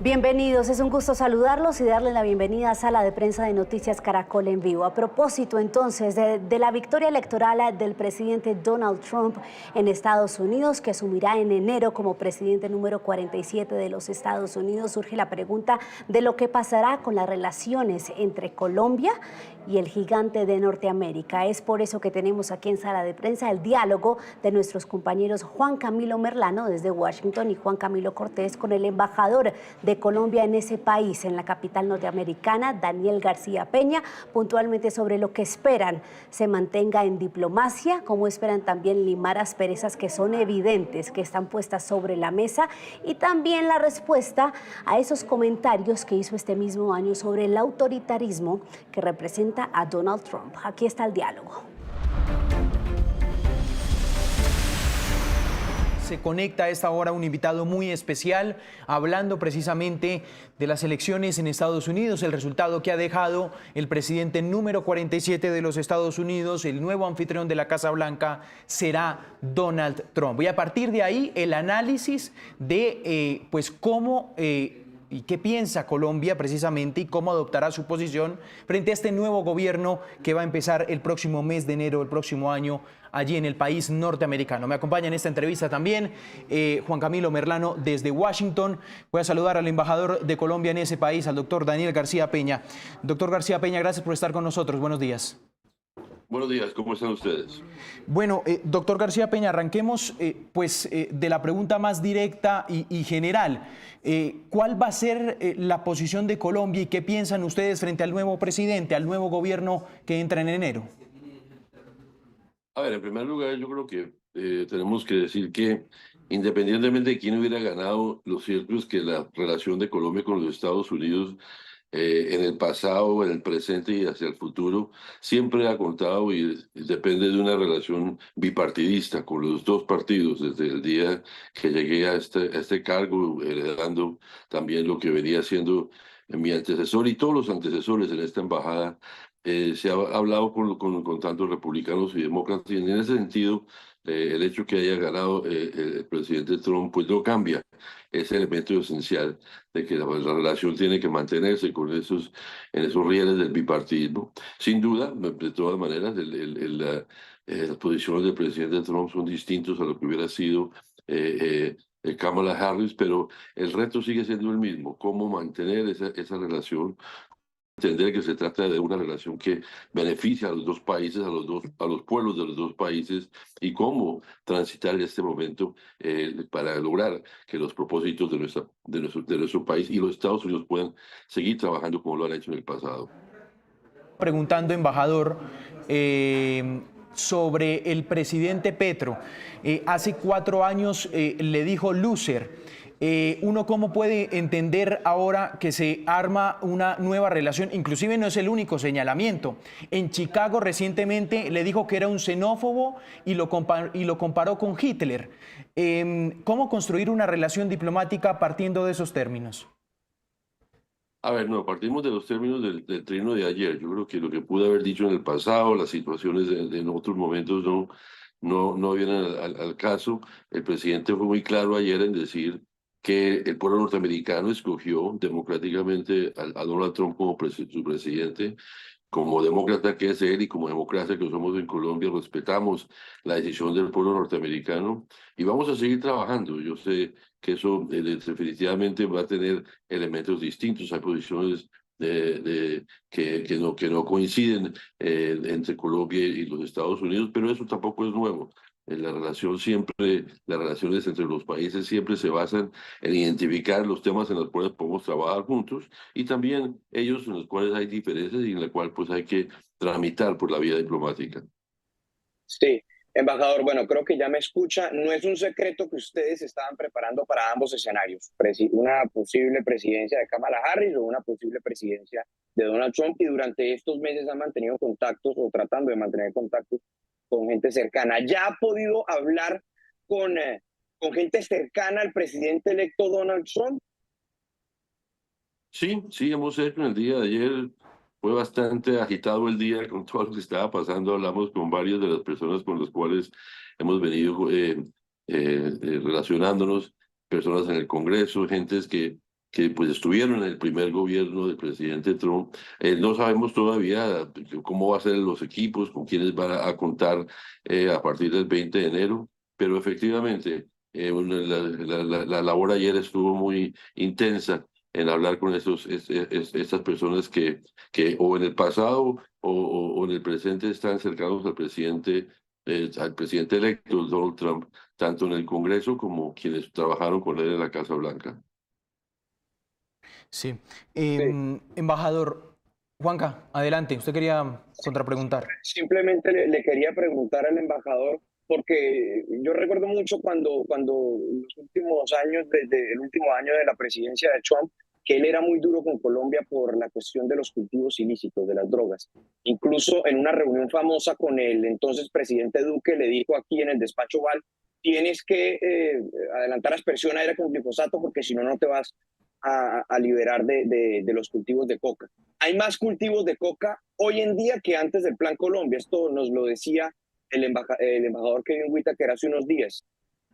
Bienvenidos, es un gusto saludarlos y darles la bienvenida a Sala de Prensa de Noticias Caracol en vivo. A propósito entonces de la victoria electoral del presidente Donald Trump en Estados Unidos, que asumirá en enero como presidente número 47 de los Estados Unidos, surge la pregunta de lo que pasará con las relaciones entre Colombia y el gigante de Norteamérica. Es por eso que tenemos aquí en Sala de Prensa el diálogo de nuestros compañeros Juan Camilo Merlano desde Washington y Juan Camilo Cortés con el embajador de Colombia en ese país, en la capital norteamericana, Daniel García Peña, puntualmente sobre lo que esperan se mantenga en diplomacia, como esperan también limar asperezas que son evidentes, que están puestas sobre la mesa, y también la respuesta a esos comentarios que hizo este mismo año sobre el autoritarismo que representa a Donald Trump. Aquí está el diálogo. Se conecta a esta hora un invitado muy especial, hablando precisamente de las elecciones en Estados Unidos, el resultado que ha dejado el presidente número 47 de los Estados Unidos, el nuevo anfitrión de la Casa Blanca, será Donald Trump. Y a partir de ahí, el análisis de cómo y qué piensa Colombia precisamente y cómo adoptará su posición frente a este nuevo gobierno que va a empezar el próximo mes de enero del próximo año allí en el país norteamericano. Me acompaña en esta entrevista también Juan Camilo Merlano desde Washington. Voy a saludar al embajador de Colombia en ese país, al doctor Daniel García Peña. Doctor García Peña, gracias por estar con nosotros. Buenos días. Buenos días, ¿cómo están ustedes? Bueno, doctor García Peña, arranquemos de la pregunta más directa y general. ¿Cuál va a ser la posición de Colombia y qué piensan ustedes frente al nuevo presidente, al nuevo gobierno que entra en enero? A ver, en primer lugar, yo creo que tenemos que decir que independientemente de quién hubiera ganado, lo cierto es que la relación de Colombia con los Estados Unidos en el pasado, en el presente y hacia el futuro, siempre ha contado y depende de una relación bipartidista con los dos partidos desde el día que llegué a este cargo, heredando también lo que venía siendo mi antecesor y todos los antecesores en esta embajada. Se ha hablado con tantos republicanos y demócratas y en ese sentido el hecho que haya ganado el presidente Trump pues no cambia ese elemento esencial de que la relación tiene que mantenerse en esos rieles del bipartidismo. Sin duda, de todas maneras, las posiciones del presidente Trump son distintas a lo que hubiera sido Kamala Harris, pero el reto sigue siendo el mismo, cómo mantener esa relación, entender que se trata de una relación que beneficia a los dos países, a los pueblos de los dos países y cómo transitar en este momento para lograr que los propósitos de nuestro país y los Estados Unidos puedan seguir trabajando como lo han hecho en el pasado. Preguntando, embajador, sobre el presidente Petro. Hace 4 años le dijo loser. ¿Uno cómo puede entender ahora que se arma una nueva relación? Inclusive no es el único señalamiento. En Chicago recientemente le dijo que era un xenófobo y lo comparó con Hitler. ¿Cómo construir una relación diplomática partiendo de esos términos? A ver, no, partimos de los términos del trino de ayer. Yo creo que lo que pude haber dicho en el pasado, las situaciones en otros momentos no vienen al caso. El presidente fue muy claro ayer en decir que el pueblo norteamericano escogió democráticamente a Donald Trump como su presidente. Como demócrata que es él y como democracia que somos en Colombia, respetamos la decisión del pueblo norteamericano y vamos a seguir trabajando. Yo sé que eso definitivamente va a tener elementos distintos. Hay posiciones que no coinciden entre Colombia y los Estados Unidos, pero eso tampoco es nuevo. Las relaciones entre los países siempre se basan en identificar los temas en los cuales podemos trabajar juntos y también ellos en los cuales hay diferencias y en la cual pues hay que tramitar por la vía diplomática. Sí, embajador, bueno, creo que ya me escucha. No es un secreto que ustedes estaban preparando para ambos escenarios, una posible presidencia de Kamala Harris o una posible presidencia de Donald Trump, y durante estos meses han mantenido contactos o tratando de mantener contactos con gente cercana. ¿Ya ha podido hablar con gente cercana al presidente electo Donald Trump? Sí, hemos hecho en el día de ayer. Fue bastante agitado el día con todo lo que estaba pasando. Hablamos con varias de las personas con las cuales hemos venido relacionándonos, personas en el Congreso, gentes que que pues estuvieron en el primer gobierno del presidente Trump. No sabemos todavía cómo va a ser los equipos, con quiénes van a contar a partir del 20 de enero, pero efectivamente la labor ayer estuvo muy intensa en hablar con estas personas que o en el pasado o en el presente están cercanos al presidente electo, Donald Trump, tanto en el Congreso como quienes trabajaron con él en la Casa Blanca. Sí. Sí. Embajador Juanca, adelante, usted quería contrapreguntar. Simplemente le quería preguntar al embajador, porque yo recuerdo mucho cuando en los últimos años, desde el último año de la presidencia de Trump, que él era muy duro con Colombia por la cuestión de los cultivos ilícitos, de las drogas. Incluso en una reunión famosa con el entonces presidente Duque le dijo aquí en el despacho Oval, tienes que adelantar aspersión aérea con glifosato porque si no, no te vas a liberar de los cultivos de coca. Hay más cultivos de coca hoy en día que antes del Plan Colombia. Esto nos lo decía el embajador Kevin Whitaker hace unos días.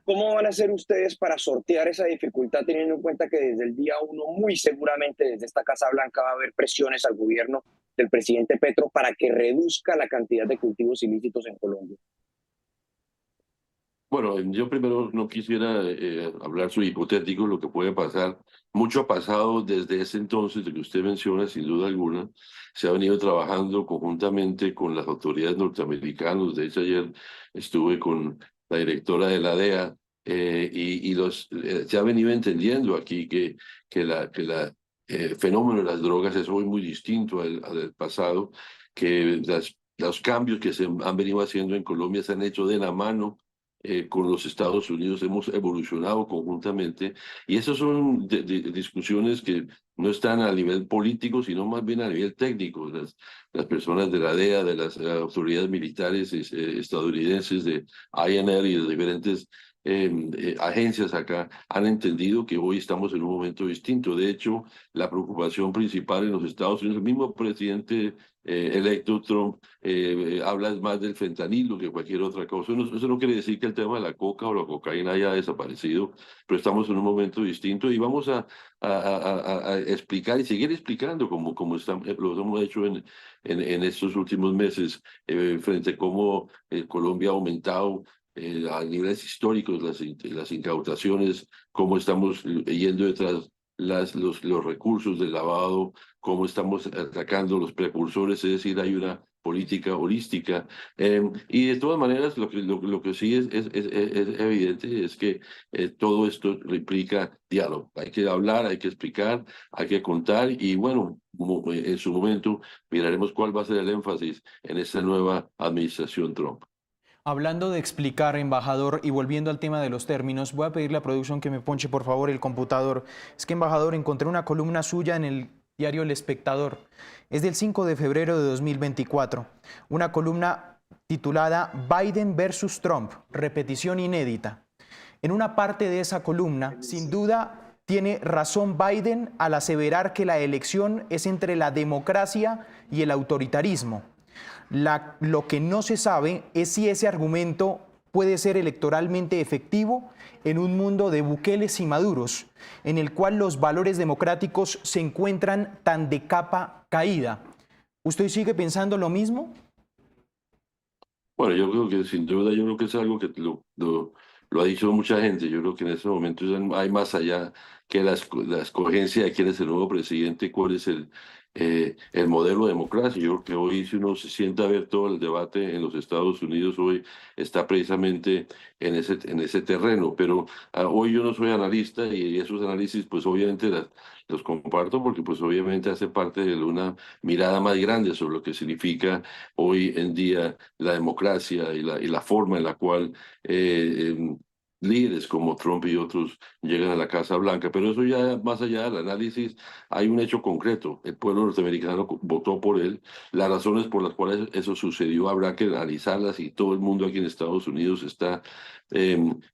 ¿Cómo van a hacer ustedes para sortear esa dificultad, teniendo en cuenta que desde el día uno, muy seguramente desde esta Casa Blanca, va a haber presiones al gobierno del presidente Petro para que reduzca la cantidad de cultivos ilícitos en Colombia? Bueno, yo primero no quisiera hablar sobre hipotético, lo que puede pasar. Mucho ha pasado desde ese entonces de que usted menciona, sin duda alguna. Se ha venido trabajando conjuntamente con las autoridades norteamericanas. De hecho, ayer estuve con la directora de la DEA se ha venido entendiendo aquí que fenómeno de las drogas es hoy muy distinto al del pasado, que los cambios que se han venido haciendo en Colombia se han hecho de la mano con los Estados Unidos, hemos evolucionado conjuntamente y esas son discusiones que no están a nivel político, sino más bien a nivel técnico. Las personas de la DEA, de las autoridades militares estadounidenses, de INL y de diferentes agencias acá han entendido que hoy estamos en un momento distinto. De hecho, la preocupación principal en los Estados Unidos, el mismo presidente electo Trump habla más del fentanilo que cualquier otra cosa. Eso no quiere decir que el tema de la coca o la cocaína haya desaparecido, pero estamos en un momento distinto y vamos a explicar y seguir explicando como lo hemos hecho en estos últimos meses frente a cómo Colombia ha aumentado a niveles históricos las incautaciones, cómo estamos yendo detrás los recursos del lavado, cómo estamos atacando los precursores, es decir, hay una política holística. Y de todas maneras, lo que sí es evidente es que todo esto implica diálogo. Hay que hablar, hay que explicar, hay que contar y bueno, en su momento miraremos cuál va a ser el énfasis en esta nueva administración Trump. Hablando de explicar, embajador, y volviendo al tema de los términos, voy a pedirle a producción que me ponche por favor el computador. Es que, embajador, encontré una columna suya en el diario El Espectador. Es del 5 de febrero de 2024. Una columna titulada Biden versus Trump, repetición inédita. En una parte de esa columna, sin duda, tiene razón Biden al aseverar que la elección es entre la democracia y el autoritarismo. Lo que no se sabe es si ese argumento puede ser electoralmente efectivo en un mundo de Bukeles y Maduros, en el cual los valores democráticos se encuentran tan de capa caída. ¿Usted sigue pensando lo mismo? Bueno, yo creo que sin duda, yo creo que es algo que lo ha dicho mucha gente. Yo creo que en estos momentos hay más allá que la escogencia de quién es el nuevo presidente, cuál es el modelo de democracia. Yo creo que hoy, si uno se sienta a ver todo el debate en los Estados Unidos, hoy está precisamente en ese terreno. Pero hoy yo no soy analista y esos análisis, pues obviamente los comparto porque pues obviamente hace parte de una mirada más grande sobre lo que significa hoy en día la democracia y la forma en la cual líderes como Trump y otros llegan a la Casa Blanca. Pero eso ya más allá del análisis, hay un hecho concreto. El pueblo norteamericano votó por él. Las razones por las cuales eso sucedió habrá que analizarlas y todo el mundo aquí en Estados Unidos está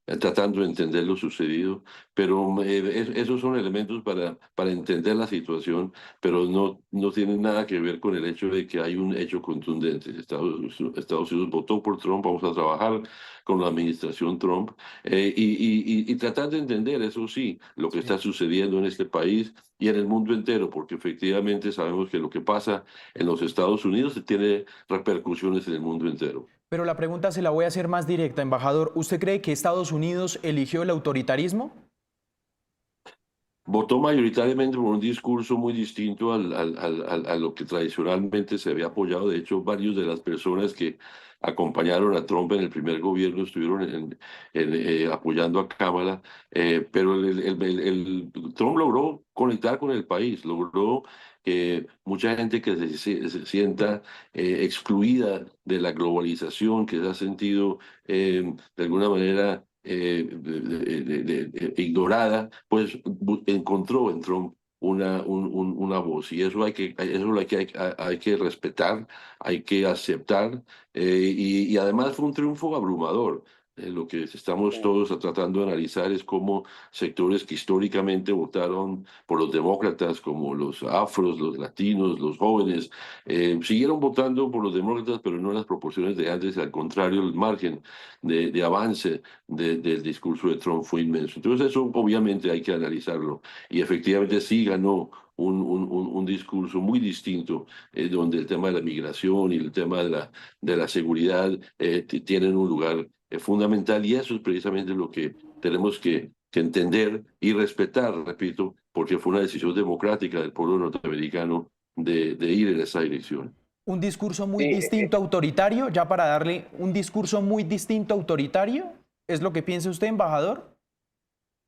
tratando de entender lo sucedido. Pero esos son elementos para entender la situación, pero no tienen nada que ver con el hecho de que hay un hecho contundente. Estados Unidos votó por Trump, vamos a trabajar con la administración Trump y tratar de entender, eso sí, lo que está sucediendo en este país y en el mundo entero, porque efectivamente sabemos que lo que pasa en los Estados Unidos tiene repercusiones en el mundo entero. Pero la pregunta se la voy a hacer más directa, embajador. ¿Usted cree que Estados Unidos eligió el autoritarismo? Votó mayoritariamente por un discurso muy distinto a lo que tradicionalmente se había apoyado. De hecho, varios de las personas que acompañaron a Trump en el primer gobierno estuvieron apoyando a Kamala, pero Trump logró conectar con el país, logró que mucha gente que se sienta excluida de la globalización, que se ha sentido de alguna manera ignorada, pues encontró en Trump una voz, y eso hay que respetar, hay que aceptar, y además fue un triunfo abrumador. Lo que estamos todos tratando de analizar es cómo sectores que históricamente votaron por los demócratas, como los afros, los latinos, los jóvenes, siguieron votando por los demócratas, pero no en las proporciones de antes. Al contrario, el margen de avance del discurso de Trump fue inmenso. Entonces eso obviamente hay que analizarlo, y efectivamente sí ganó un discurso muy distinto, donde el tema de la migración y el tema de la seguridad tienen un lugar fundamental, y eso es precisamente lo que tenemos que entender y respetar, repito, porque fue una decisión democrática del pueblo norteamericano de ir en esa dirección. Un discurso muy Sí, distinto autoritario, ya para darle un discurso muy distinto autoritario, ¿es lo que piensa usted, embajador?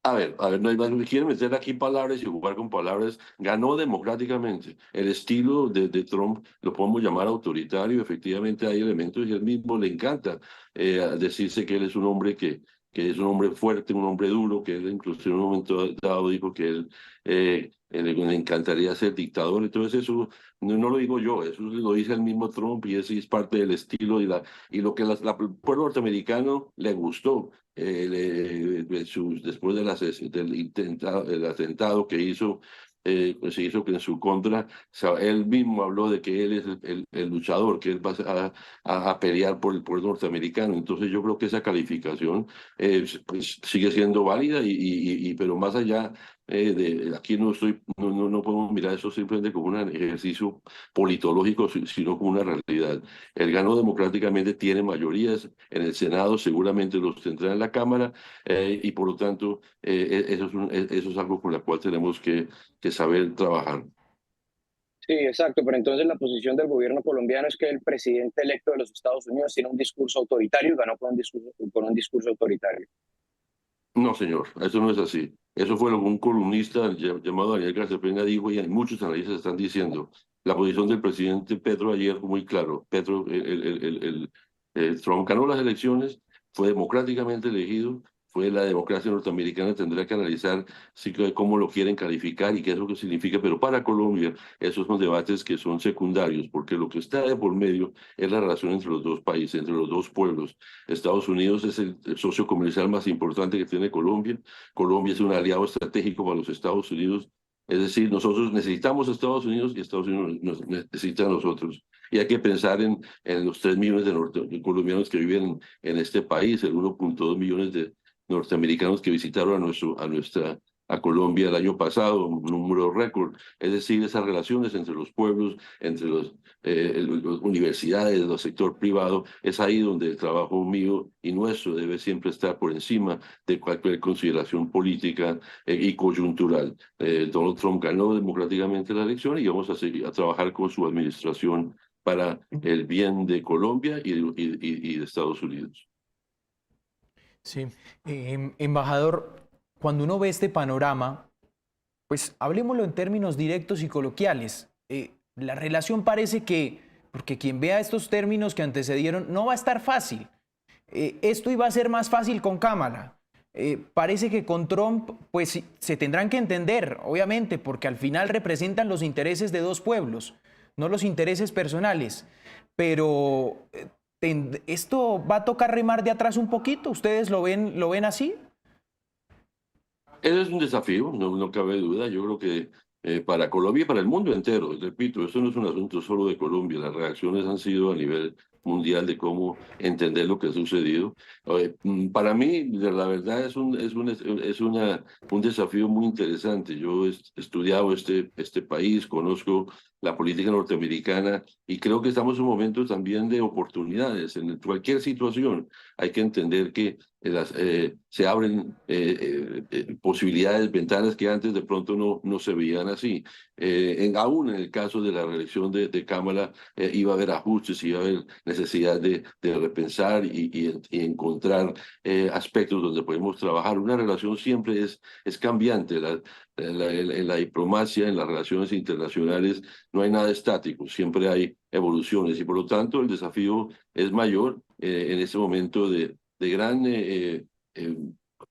A ver, no quiere meter aquí palabras y jugar con palabras. Ganó democráticamente. El estilo de Trump lo podemos llamar autoritario. Efectivamente hay elementos, y él mismo le encanta decirse que él es un hombre que es un hombre fuerte, un hombre duro, que él incluso en un momento dado dijo que él le encantaría ser dictador. Entonces eso no lo digo yo, eso lo dice el mismo Trump, y eso es parte del estilo y lo que el pueblo norteamericano le gustó. Después del atentado que hizo, pues se hizo que en su contra, o sea, él mismo habló de que él es el luchador, que él va a pelear por el pueblo norteamericano. Entonces yo creo que esa calificación pues sigue siendo válida, pero más allá aquí no podemos mirar eso simplemente como un ejercicio politológico, sino como una realidad. Él ganó democráticamente, tiene mayorías en el Senado, seguramente los tendrá en la Cámara, y por lo tanto eso es algo con lo cual tenemos que saber trabajar. sí, exacto, pero entonces la posición del gobierno colombiano es que el presidente electo de los Estados Unidos tiene un discurso autoritario y ganó con un discurso autoritario. No, señor, eso no es así. Eso fue lo que un columnista llamado Daniel García Pena dijo, y muchos analistas están diciendo. La posición del presidente Petro ayer fue muy claro. Trump ganó las elecciones, fue democráticamente elegido, fue la democracia norteamericana, tendrá que analizar cómo lo quieren calificar y qué es lo que significa, pero para Colombia esos son debates que son secundarios, porque lo que está de por medio es la relación entre los dos países, entre los dos pueblos. Estados Unidos es el socio comercial más importante que tiene Colombia. Colombia es un aliado estratégico para los Estados Unidos. Es decir, nosotros necesitamos a Estados Unidos y Estados Unidos nos necesita a nosotros. Y hay que pensar en los 3 millones de colombianos que viven en este país, el 1,2 millones de norteamericanos que visitaron a Colombia el año pasado, un número récord. Es decir, esas relaciones entre los pueblos, entre las universidades, el sector privado, es ahí donde el trabajo mío y nuestro debe siempre estar por encima de cualquier consideración política y coyuntural. Donald Trump ganó democráticamente la elección, y vamos a seguir a trabajar con su administración para el bien de Colombia y de Estados Unidos. Sí, embajador, cuando uno ve este panorama, pues hablemoslo en términos directos y coloquiales. La relación parece que, porque quien vea estos términos que antecedieron, no va a estar fácil. Esto iba a ser más fácil con Kamala. Parece que con Trump, pues se tendrán que entender, obviamente, porque al final representan los intereses de dos pueblos, no los intereses personales. Pero esto va a tocar remar de atrás un poquito. ¿Ustedes lo ven así? Ese es un desafío, no cabe duda. Yo creo que para Colombia y para el mundo entero, repito, esto no es un asunto solo de Colombia. Las reacciones han sido a nivel mundial de cómo entender lo que ha sucedido. Para mí, la verdad, un desafío muy interesante. Yo he estudiado este país, conozco la política norteamericana y creo que estamos en un momento también de oportunidades. En cualquier situación hay que entender que se abren posibilidades, ventanas que antes de pronto no se veían así. Aún en el caso de la reelección de Kamala, iba a haber ajustes, iba a haber necesidad de repensar y encontrar aspectos donde podemos trabajar. Una relación siempre es cambiante. En la diplomacia, en las relaciones internacionales, no hay nada estático, siempre hay evoluciones y por lo tanto el desafío es mayor en este momento de gran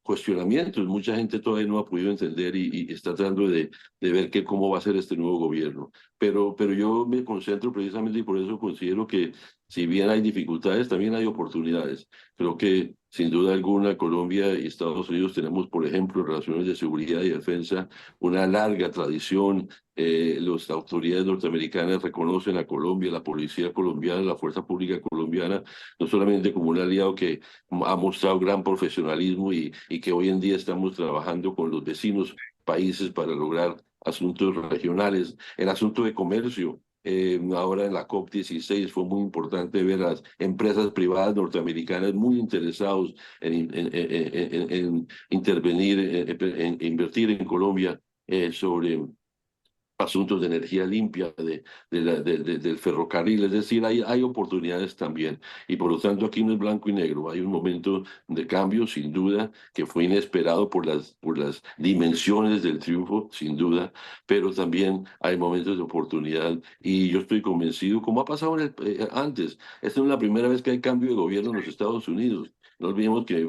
cuestionamientos. Mucha gente todavía no ha podido entender y está tratando de ver cómo va a ser este nuevo gobierno. Pero yo me concentro precisamente y por eso considero que si bien hay dificultades, también hay oportunidades. Creo que sin duda alguna Colombia y Estados Unidos tenemos, por ejemplo, en relaciones de seguridad y defensa, una larga tradición. Las autoridades norteamericanas reconocen a Colombia, la policía colombiana, la fuerza pública colombiana, no solamente como un aliado que ha mostrado gran profesionalismo y que hoy en día estamos trabajando con los vecinos países para lograr asuntos regionales. El asunto de comercio, ahora en la COP16 fue muy importante ver a las empresas privadas norteamericanas muy interesados en intervenir, en invertir en Colombia sobre asuntos de energía limpia, del ferrocarril, es decir, hay oportunidades también. Y por lo tanto aquí no es blanco y negro, hay un momento de cambio, sin duda, que fue inesperado por las dimensiones del triunfo, sin duda, pero también hay momentos de oportunidad y yo estoy convencido, como ha pasado antes, esta no es la primera vez que hay cambio de gobierno en los Estados Unidos. No olvidemos que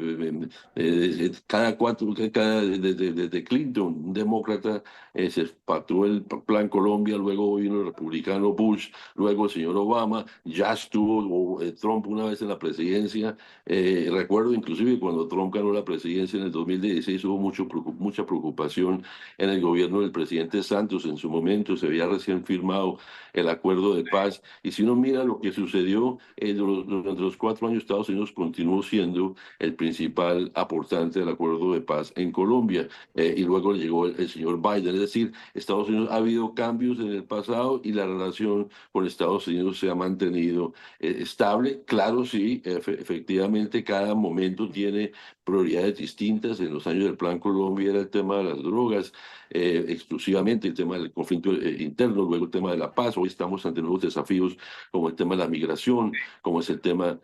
desde Clinton, un demócrata, se pactó el Plan Colombia, luego vino el republicano Bush, luego el señor Obama, ya estuvo Trump una vez en la presidencia. Recuerdo inclusive cuando Trump ganó la presidencia en el 2016 hubo mucha preocupación en el gobierno del presidente Santos. En su momento se había recién firmado el acuerdo de paz y si uno mira lo que sucedió durante los 4 años, Estados Unidos continuó siendo el principal aportante del acuerdo de paz en Colombia. Y luego llegó el señor Biden. Es decir, Estados Unidos ha habido cambios en el pasado y la relación con Estados Unidos se ha mantenido estable. Claro, sí, efectivamente cada momento tiene prioridades distintas. En los años del Plan Colombia era el tema de las drogas, exclusivamente el tema del conflicto interno, luego el tema de la paz. Hoy estamos ante nuevos desafíos como el tema de la migración, como es el tema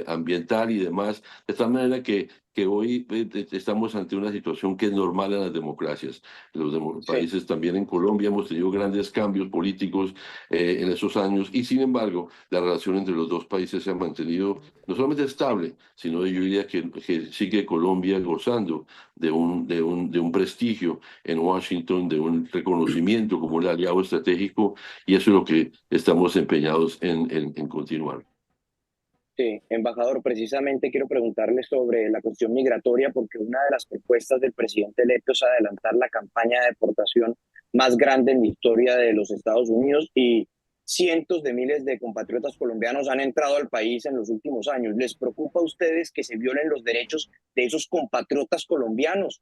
ambiental y demás. De tal manera que hoy estamos ante una situación que es normal en las democracias. Los países también en Colombia hemos tenido grandes cambios políticos en esos años y sin embargo la relación entre los dos países se ha mantenido no solamente estable, sino yo diría que sigue Colombia gozando de un prestigio en Washington, de un reconocimiento como un aliado estratégico y eso es lo que estamos empeñados en continuar. Sí, embajador, precisamente quiero preguntarle sobre la cuestión migratoria, porque una de las propuestas del presidente electo es adelantar la campaña de deportación más grande en la historia de los Estados Unidos y cientos de miles de compatriotas colombianos han entrado al país en los últimos años. ¿Les preocupa a ustedes que se violen los derechos de esos compatriotas colombianos?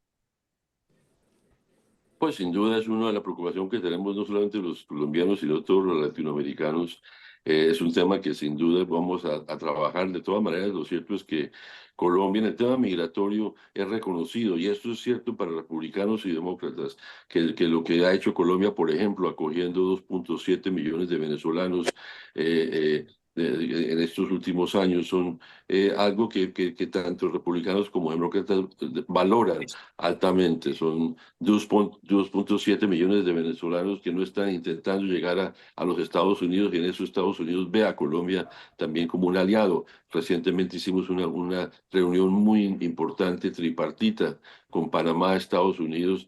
Pues sin duda es una de las preocupaciones que tenemos no solamente los colombianos, sino todos los latinoamericanos. Es un tema que sin duda vamos a trabajar. De todas maneras, lo cierto es que Colombia en el tema migratorio es reconocido, y esto es cierto para republicanos y demócratas, que lo que ha hecho Colombia, por ejemplo, acogiendo 2.7 millones de venezolanos, en estos últimos años son algo que tanto republicanos como demócratas valoran altamente. Son 2.7 millones de venezolanos que no están intentando llegar a los Estados Unidos y en esos Estados Unidos ve a Colombia también como un aliado. Recientemente hicimos una reunión muy importante tripartita con Panamá, Estados Unidos,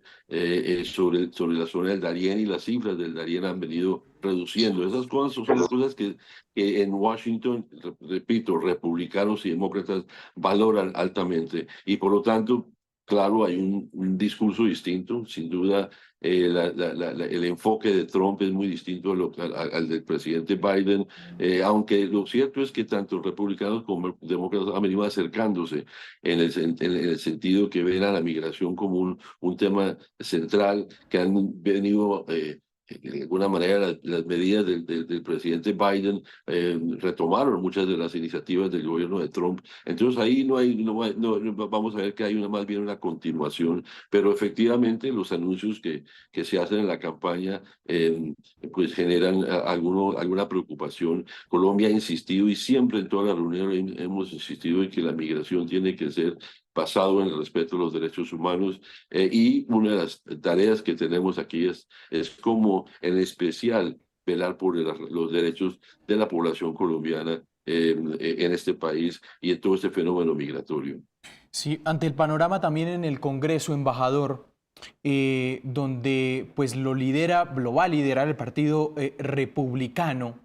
sobre la zona del Darién y las cifras del Darién han venido reduciendo. Esas cosas son las cosas que en Washington, repito, republicanos y demócratas valoran altamente y por lo tanto claro, hay un discurso distinto, sin duda. El enfoque de Trump es muy distinto al del presidente Biden, aunque lo cierto es que tanto republicanos como demócratas han venido acercándose en el sentido que ven a la migración como un tema central, que han venido de alguna manera las medidas del presidente Biden retomaron muchas de las iniciativas del gobierno de Trump. Entonces ahí no vamos a ver que hay más bien una continuación, pero efectivamente los anuncios que se hacen en la campaña pues generan alguna preocupación. Colombia ha insistido y siempre en todas las reuniones hemos insistido en que la migración tiene que ser basado en el respeto a los derechos humanos, y una de las tareas que tenemos aquí es como en especial velar por los derechos de la población colombiana en este país y en todo este fenómeno migratorio. Sí, ante el panorama también en el Congreso, embajador, donde pues lo va a liderar el Partido Republicano.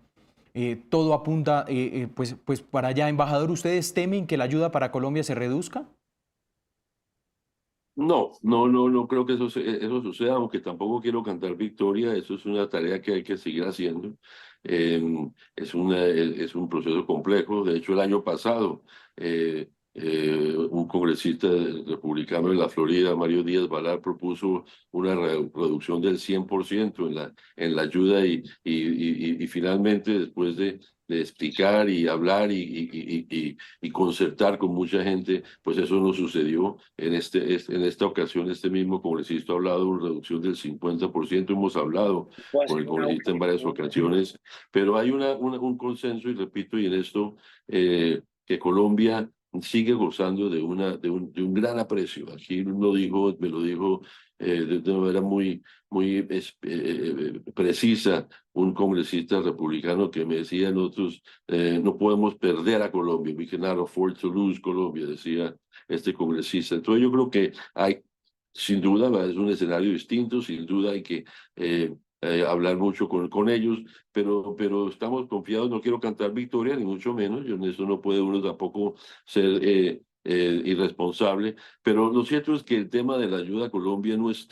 Todo apunta pues para allá. Embajador, ¿ustedes temen que la ayuda para Colombia se reduzca? No creo que eso suceda, aunque tampoco quiero cantar victoria. Eso es una tarea que hay que seguir haciendo. Es un proceso complejo. De hecho, el año pasado, un congresista republicano de la Florida, Mario Díaz Balart, propuso una reducción del 100% en la ayuda y finalmente, después de explicar y hablar y concertar con mucha gente, pues eso no sucedió. En esta ocasión, este mismo congresista ha hablado de una reducción del 50%. Hemos hablado Puedo con hacer el una congresista en última varias pregunta. ocasiones, pero hay un consenso, y repito, y en esto, que Colombia sigue gozando de un gran aprecio. Aquí me lo dijo de una manera muy precisa un congresista republicano que me decía: nosotros no podemos perder a Colombia. We cannot afford to lose Colombia, decía este congresista. Entonces yo creo que sin duda, es un escenario distinto, sin duda hay que hablar mucho con ellos, pero estamos confiados. No quiero cantar victoria, ni mucho menos. En eso no puede uno tampoco ser irresponsable, pero lo cierto es que el tema de la ayuda a Colombia no es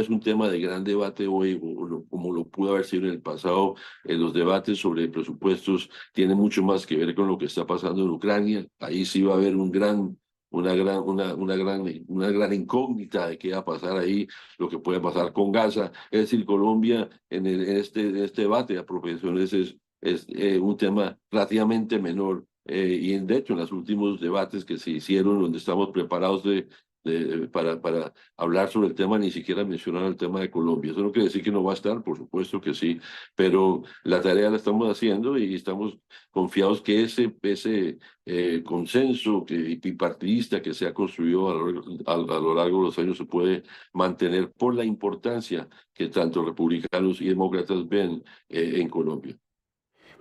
un tema de gran debate hoy, como lo pudo haber sido en el pasado. Los debates sobre presupuestos tienen mucho más que ver con lo que está pasando en Ucrania. Ahí sí va a haber una gran incógnita de qué va a pasar ahí, lo que puede pasar con Gaza. Es decir, Colombia en este debate de apropiaciones es un tema relativamente menor. Y de hecho, en los últimos debates que se hicieron, donde estamos preparados para hablar sobre el tema, ni siquiera mencionaron el tema de Colombia. Eso no quiere decir que no va a estar, por supuesto que sí, pero la tarea la estamos haciendo y estamos confiados que ese consenso bipartidista que se ha construido a lo largo de los años se puede mantener por la importancia que tanto republicanos y demócratas ven en Colombia.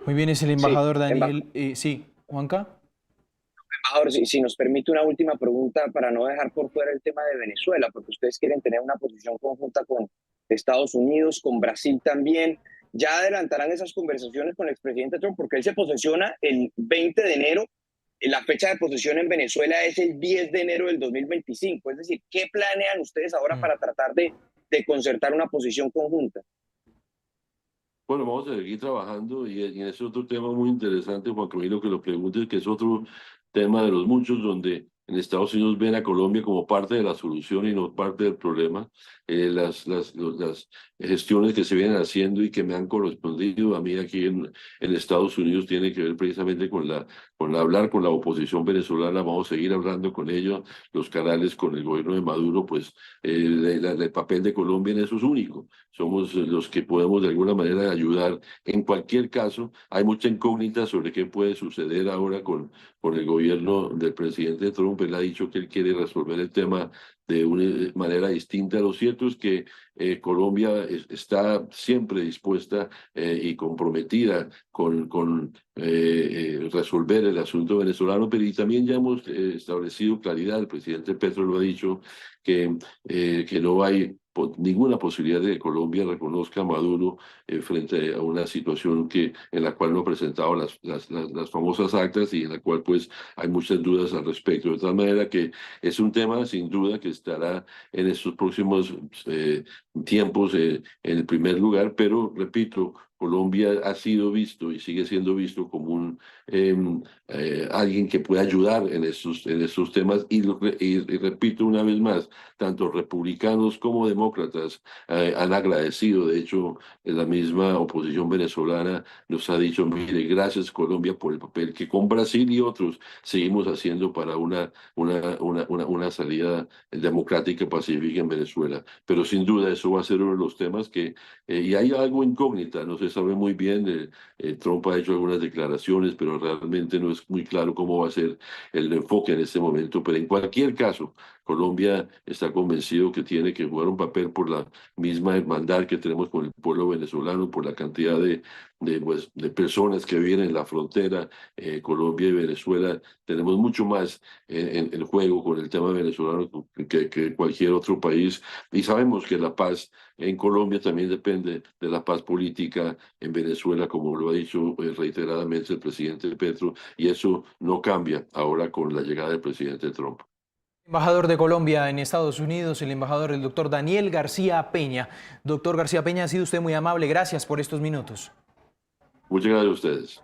Muy bien, es el Sí, embajador Daniel. Sí, Juanca. embajador, si nos permite una última pregunta para no dejar por fuera el tema de Venezuela, porque ustedes quieren tener una posición conjunta con Estados Unidos, con Brasil también. ¿Ya adelantarán esas conversaciones con el expresidente Trump? Porque él se posesiona el 20 de enero. La fecha de posesión en Venezuela es el 10 de enero del 2025. Es decir, ¿qué planean ustedes ahora para tratar de concertar una posición conjunta? Bueno, vamos a seguir trabajando y en ese otro tema muy interesante, Juan Camilo, que lo preguntes, que es otro tema de los muchos, donde en Estados Unidos ven a Colombia como parte de la solución y no parte del problema. Las gestiones que se vienen haciendo y que me han correspondido a mí aquí en Estados Unidos tienen que ver precisamente con hablar con la oposición venezolana. Vamos a seguir hablando con ellos. Los canales con el gobierno de Maduro, pues el papel de Colombia en eso es único. Somos los que podemos de alguna manera ayudar. En cualquier caso, hay mucha incógnita sobre qué puede suceder ahora con el gobierno del presidente Trump. Él ha dicho que él quiere resolver el tema de una manera distinta. Lo cierto es que Colombia está siempre dispuesta y comprometida con resolver el asunto venezolano, pero y también ya hemos establecido claridad. El presidente Petro lo ha dicho, que no hay ninguna posibilidad de que Colombia reconozca a Maduro frente a una situación en la cual no ha presentado las famosas actas y en la cual pues hay muchas dudas al respecto. De tal manera que es un tema sin duda que estará en estos próximos tiempos en el primer lugar, pero repito, Colombia ha sido visto y sigue siendo visto como alguien que puede ayudar en estos temas y repito una vez más, tanto republicanos como demócratas han agradecido. De hecho, la misma oposición venezolana nos ha dicho, mire, gracias Colombia por el papel que con Brasil y otros seguimos haciendo para una salida democrática pacífica en Venezuela. Pero sin duda eso va a ser uno de los temas y hay algo incógnita, no se sabe muy bien. Trump ha hecho algunas declaraciones, pero realmente no es muy claro cómo va a ser el enfoque en este momento. Pero en cualquier caso, Colombia está convencido que tiene que jugar un papel por la misma hermandad que tenemos con el pueblo venezolano, por la cantidad de personas que viven en la frontera. Colombia y Venezuela tenemos mucho más en juego con el tema venezolano que cualquier otro país, y sabemos que la paz en Colombia también depende de la paz política en Venezuela, como lo ha dicho reiteradamente el presidente Petro, y eso no cambia ahora con la llegada del presidente Trump. Embajador de Colombia en Estados Unidos, el embajador, el doctor Daniel García Peña. Doctor García Peña, ha sido usted muy amable. Gracias por estos minutos. Muchas gracias a ustedes.